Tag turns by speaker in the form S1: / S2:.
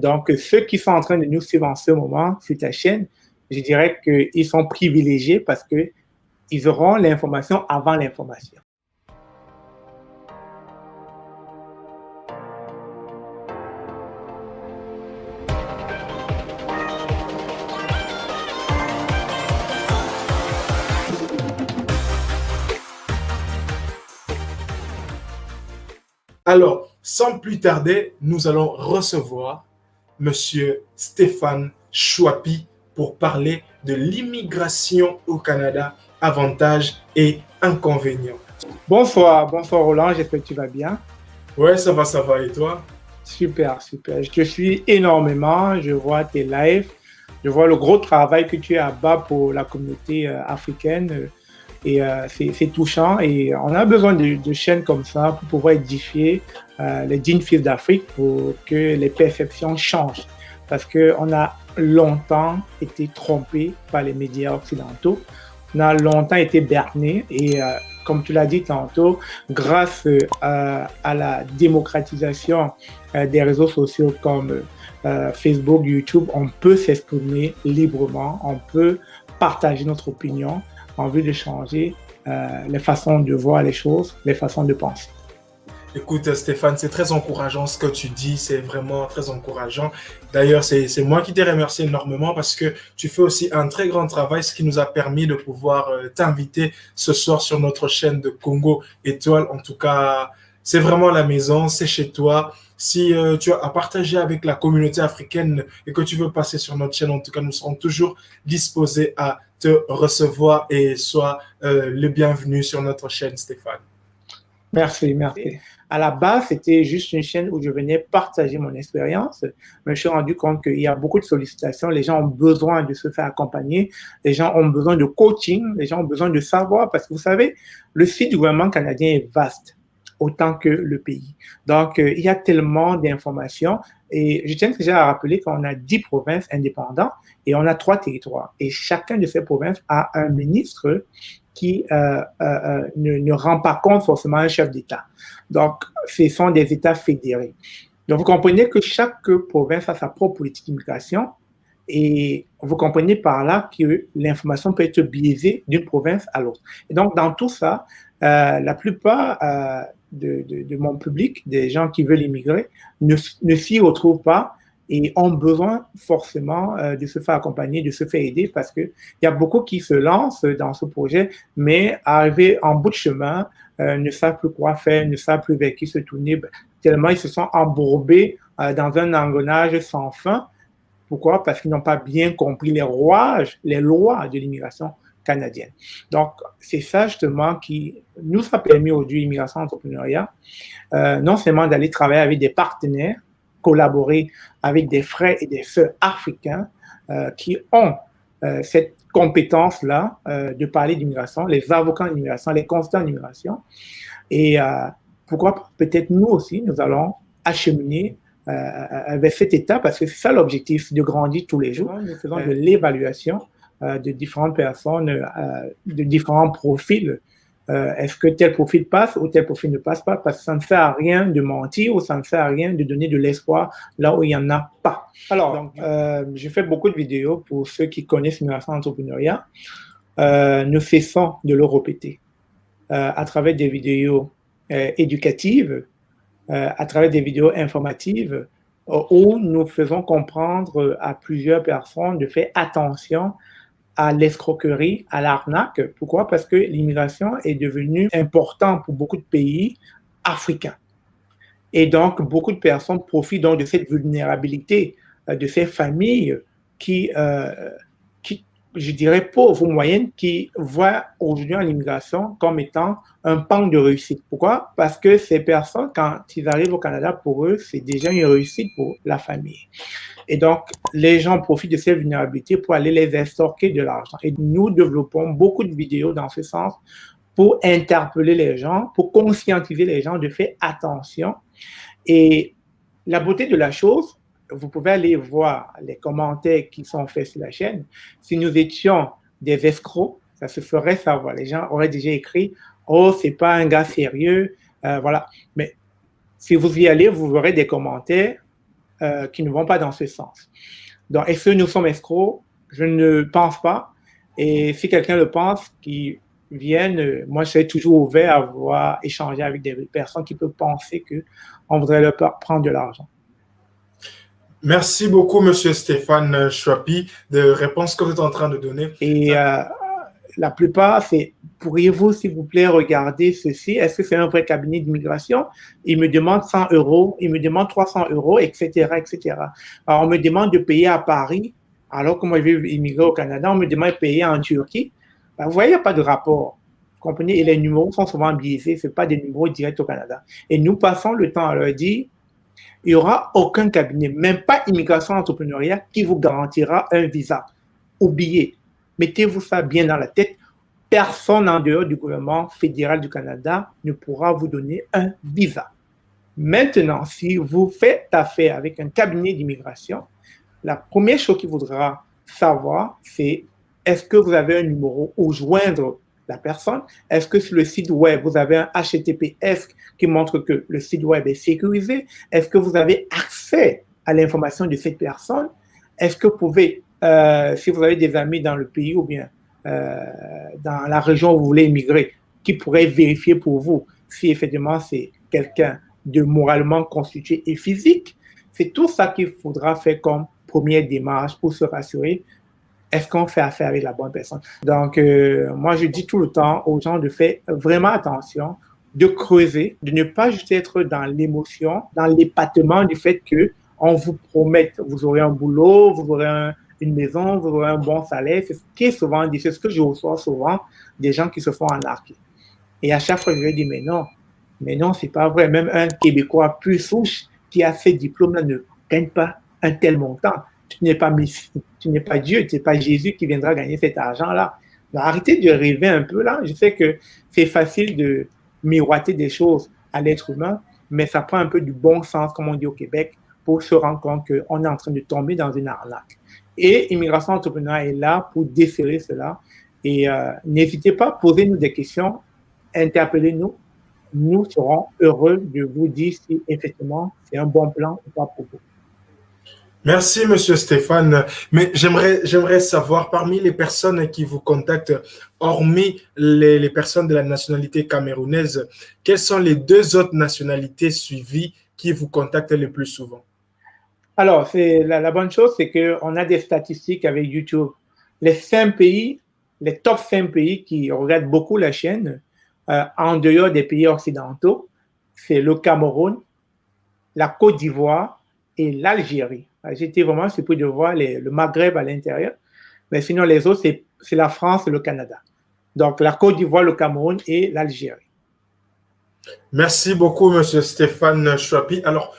S1: Donc, ceux qui sont en train de nous suivre en ce moment sur ta chaîne, je dirais qu'ils sont privilégiés parce qu'ils auront l'information avant l'information.
S2: Alors, sans plus tarder, nous allons recevoir Monsieur Stéphane Chouapi pour parler de l'immigration au Canada, avantages et inconvénients.
S1: Bonsoir Roland, j'espère que tu vas bien.
S2: Ouais, ça va, et toi?
S1: Super, super. Je te suis énormément, je vois tes lives, je vois le gros travail que tu as bas pour la communauté africaine et c'est touchant et on a besoin de chaînes comme ça pour pouvoir édifier les dignes fils d'Afrique pour que les perceptions changent parce qu'on a longtemps été trompé par les médias occidentaux, on a longtemps été berné et comme tu l'as dit tantôt, grâce à la démocratisation des réseaux sociaux comme Facebook, YouTube, on peut s'exprimer librement, on peut partager notre opinion en vue de changer les façons de voir les choses, les façons de penser.
S2: Écoute Stéphane, c'est très encourageant ce que tu dis, c'est vraiment très encourageant. D'ailleurs, c'est moi qui te remercie énormément parce que tu fais aussi un très grand travail, ce qui nous a permis de pouvoir t'inviter ce soir sur notre chaîne de Congo Étoile. En tout cas, c'est vraiment la maison, c'est chez toi. Si tu as à partager avec la communauté africaine et que tu veux passer sur notre chaîne, en tout cas, nous serons toujours disposés à te recevoir et sois le bienvenu sur notre chaîne, Stéphane.
S1: Merci, merci. À la base, c'était juste une chaîne où je venais partager mon expérience, mais je me suis rendu compte qu'il y a beaucoup de sollicitations. Les gens ont besoin de se faire accompagner, les gens ont besoin de coaching, les gens ont besoin de savoir, parce que vous savez, le site du gouvernement canadien est vaste, autant que le pays. Donc, il y a tellement d'informations. Et je tiens déjà à rappeler qu'on a 10 provinces indépendantes et on a 3 territoires. Et chacun de ces provinces a un ministre qui ne rend pas compte forcément à un chef d'État. Donc, ce sont des États fédérés. Donc, vous comprenez que chaque province a sa propre politique d'immigration et vous comprenez par là que l'information peut être biaisée d'une province à l'autre. Et donc, dans tout ça, la plupart de mon public, des gens qui veulent immigrer, ne s'y retrouvent pas et ont besoin forcément de se faire accompagner, de se faire aider parce qu'il y a beaucoup qui se lancent dans ce projet, mais arrivés en bout de chemin, ne savent plus quoi faire, ne savent plus vers qui se tourner, tellement ils se sont embourbés dans un engrenage sans fin. Pourquoi? Parce qu'ils n'ont pas bien compris les rouages, les lois de l'immigration canadienne. Donc, c'est ça justement qui nous a permis aujourd'hui, Immigration Entrepreneuriat, non seulement d'aller travailler avec des partenaires, collaborer avec des frères et des sœurs africains qui ont cette compétence-là de parler d'immigration, les avocats d'immigration, les consultants d'immigration. Et pourquoi peut-être nous aussi, nous allons acheminer vers cet état, parce que c'est ça l'objectif, de grandir tous les jours. Nous faisons de l'évaluation de différentes personnes, de différents profils. Est-ce que tel profil passe ou tel profil ne passe pas? Parce que ça ne sert à rien de mentir ou ça ne sert à rien de donner de l'espoir là où il n'y en a pas. Alors, je fais beaucoup de vidéos pour ceux qui connaissent Immigration Entrepreneuriat. Ne cessons de le répéter à travers des vidéos éducatives, à travers des vidéos informatives où nous faisons comprendre à plusieurs personnes de faire attention à l'escroquerie, à l'arnaque. Pourquoi? Parce que l'immigration est devenue importante pour beaucoup de pays africains. Et donc, beaucoup de personnes profitent donc de cette vulnérabilité de ces familles qui, je dirais, pauvres ou moyennes, qui voient aujourd'hui l'immigration comme étant un pan de réussite. Pourquoi? Parce que ces personnes, quand ils arrivent au Canada, pour eux, c'est déjà une réussite pour la famille. Et donc, les gens profitent de ces vulnérabilités pour aller les extorquer de l'argent. Et nous développons beaucoup de vidéos dans ce sens pour interpeller les gens, pour conscientiser les gens de faire attention. Et la beauté de la chose, vous pouvez aller voir les commentaires qui sont faits sur la chaîne. Si nous étions des escrocs, ça se ferait savoir. Les gens auraient déjà écrit « Oh, c'est pas un gars sérieux. » Voilà. Mais si vous y allez, vous verrez des commentaires qui ne vont pas dans ce sens. Donc, est-ce que nous sommes escrocs? Je ne pense pas. Et si quelqu'un le pense, qu'il vienne, moi, je serai toujours ouvert à voir échanger avec des personnes qui peuvent penser qu'on voudrait leur prendre de l'argent.
S2: Merci beaucoup, Monsieur Stéphane Chouapi, de réponses que vous êtes en train de donner.
S1: Et la plupart, c'est pourriez-vous, s'il vous plaît, regarder ceci? Est-ce que c'est un vrai cabinet d'immigration? Il me demande 100 euros, il me demande 300 euros, etc., etc. Alors, on me demande de payer à Paris, alors que moi, je vais immigrer au Canada, on me demande de payer en Turquie. Ben, vous voyez, il n'y a pas de rapport. Vous comprenez? Et les numéros sont souvent biaisés, ce pas des numéros directs au Canada. Et nous passons le temps à leur dire, il n'y aura aucun cabinet, même pas immigration entrepreneuriat, qui vous garantira un visa. Oubliez. Mettez-vous ça bien dans la tête. Personne en dehors du gouvernement fédéral du Canada ne pourra vous donner un visa. Maintenant, si vous faites affaire avec un cabinet d'immigration, la première chose qu'il faudra savoir, c'est est-ce que vous avez un numéro où joindre la personne? Est-ce que sur le site web, vous avez un HTTPS qui montre que le site web est sécurisé? Est-ce que vous avez accès à l'information de cette personne? Est-ce que vous pouvez, si vous avez des amis dans le pays ou bien dans la région où vous voulez immigrer, qui pourraient vérifier pour vous si effectivement c'est quelqu'un de moralement constitué et physique? C'est tout ça qu'il faudra faire comme première démarche pour se rassurer. Est-ce qu'on fait affaire avec la bonne personne? Donc, moi, je dis tout le temps aux gens de faire vraiment attention, de creuser, de ne pas juste être dans l'émotion, dans l'épatement du fait qu'on vous promette, vous aurez un boulot, vous aurez une maison, vous aurez un bon salaire. C'est ce qui est souvent dit, c'est ce que je reçois souvent des gens qui se font arnaquer. Et à chaque fois, je leur dis, mais non, c'est pas vrai. Même un Québécois plus souche qui a ces diplômes-là ne gagne pas un tel montant. Tu n'es pas Messie, tu n'es pas Dieu, tu n'es pas Jésus qui viendra gagner cet argent-là. Donc, arrêtez de rêver un peu là. Je sais que c'est facile de miroiter des choses à l'être humain, mais ça prend un peu du bon sens, comme on dit au Québec, pour se rendre compte qu'on est en train de tomber dans une arnaque. Et Immigration Entrepreneur est là pour déceler cela. Et n'hésitez pas à poser nous des questions, interpellez-nous. Nous serons heureux de vous dire si effectivement c'est un bon plan ou pas pour vous.
S2: Merci, Monsieur Stéphane. Mais j'aimerais savoir, parmi les personnes qui vous contactent, hormis les personnes de la nationalité camerounaise, quelles sont les 2 autres nationalités suivies qui vous contactent le plus souvent?
S1: Alors, la bonne chose, c'est qu'on a des statistiques avec YouTube. Les top 5 pays qui regardent beaucoup la chaîne, en dehors des pays occidentaux, c'est le Cameroun, la Côte d'Ivoire et l'Algérie. J'étais vraiment surpris de voir le Maghreb à l'intérieur, mais sinon les autres, c'est la France et le Canada. Donc la Côte d'Ivoire, le Cameroun et l'Algérie.
S2: Merci beaucoup, Monsieur Stéphane Chouapi. Alors,